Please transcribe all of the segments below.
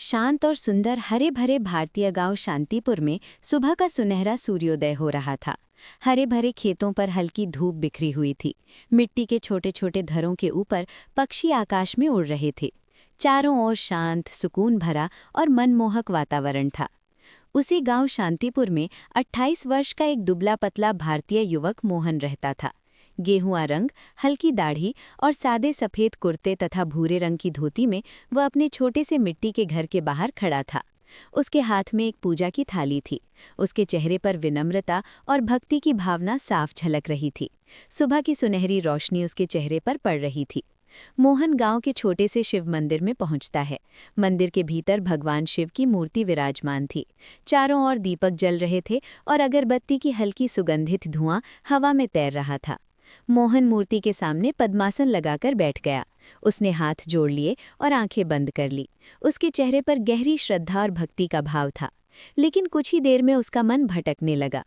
शांत और सुंदर हरे भरे भारतीय गांव शांतिपुर में सुबह का सुनहरा सूर्योदय हो रहा था। हरे भरे खेतों पर हल्की धूप बिखरी हुई थी। मिट्टी के छोटे छोटे घरों के ऊपर पक्षी आकाश में उड़ रहे थे। चारों ओर शांत, सुकून भरा और मनमोहक वातावरण था। उसी गांव शांतिपुर में 28 वर्ष का एक दुबला पतला भारतीय युवक मोहन रहता था। गेहुआ रंग, हल्की दाढ़ी और सादे सफ़ेद कुर्ते तथा भूरे रंग की धोती में वह अपने छोटे से मिट्टी के घर के बाहर खड़ा था। उसके हाथ में एक पूजा की थाली थी। उसके चेहरे पर विनम्रता और भक्ति की भावना साफ झलक रही थी। सुबह की सुनहरी रोशनी उसके चेहरे पर पड़ रही थी। मोहन गांव के छोटे से शिव मंदिर में पहुंचता है। मंदिर के भीतर भगवान शिव की मूर्ति विराजमान थी। चारों ओर दीपक जल रहे थे और अगरबत्ती की हल्की सुगंधित धुआं हवा में तैर रहा था। मोहन मूर्ति के सामने पद्मासन लगाकर बैठ गया। उसने हाथ जोड़ लिए और आंखें बंद कर ली। उसके चेहरे पर गहरी श्रद्धा और भक्ति का भाव था। लेकिन कुछ ही देर में उसका मन भटकने लगा।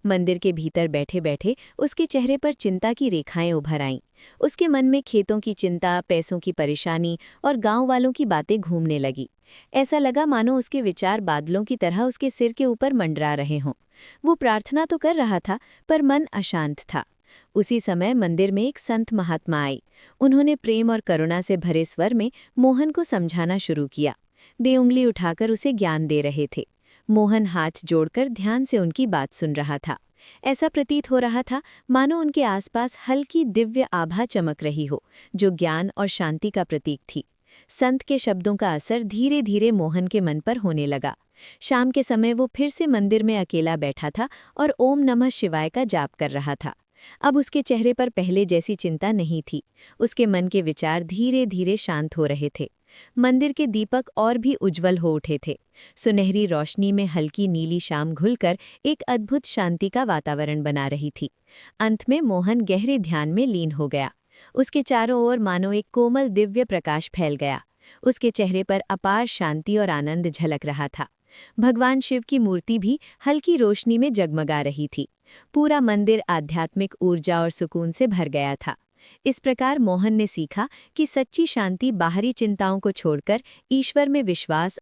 मंदिर के भीतर बैठे बैठे उसके चेहरे पर चिंता की रेखाएं उभर आईं। उसके मन में खेतों की चिंता, पैसों की परेशानी और गांव वालों की बातें घूमने लगी। ऐसा लगा मानो उसके विचार बादलों की तरह उसके सिर के ऊपर मंडरा रहे हों। वो प्रार्थना तो कर रहा था, पर मन अशांत था। उसी समय मंदिर में एक संत महात्मा आई। उन्होंने प्रेम और करुणा से भरे स्वर में मोहन को समझाना शुरू किया। दे उंगली उठाकर उसे ज्ञान दे रहे थे। मोहन हाथ जोड़कर ध्यान से उनकी बात सुन रहा था। ऐसा प्रतीत हो रहा था मानो उनके आसपास हल्की दिव्य आभा चमक रही हो, जो ज्ञान और शांति का प्रतीक थी। संत के शब्दों का असर धीरे धीरे मोहन के मन पर होने लगा। शाम के समय वो फिर से मंदिर में अकेला बैठा था और ओम नमः शिवाय का जाप कर रहा था। अब उसके चेहरे पर पहले जैसी चिंता नहीं थी। उसके मन के विचार धीरे धीरे शांत हो रहे थे। मंदिर के दीपक और भी उज्जवल हो उठे थे। सुनहरी रोशनी में हल्की नीली शाम घुलकर एक अद्भुत शांति का वातावरण बना रही थी। अंत में मोहन गहरे ध्यान में लीन हो गया। उसके चारों ओर मानो एक कोमल दिव्य प्रकाश फैल गया। उसके चेहरे पर अपार शांति और आनंद झलक रहा था। भगवान शिव की मूर्ति भी हल्की रोशनी में जगमगा रही थी। पूरा मंदिर आध्यात्मिक ऊर्जा और सुकून से भर गया था। इस प्रकार मोहन ने सीखा कि सच्ची शांति बाहरी चिंताओं को छोड़कर ईश्वर में विश्वास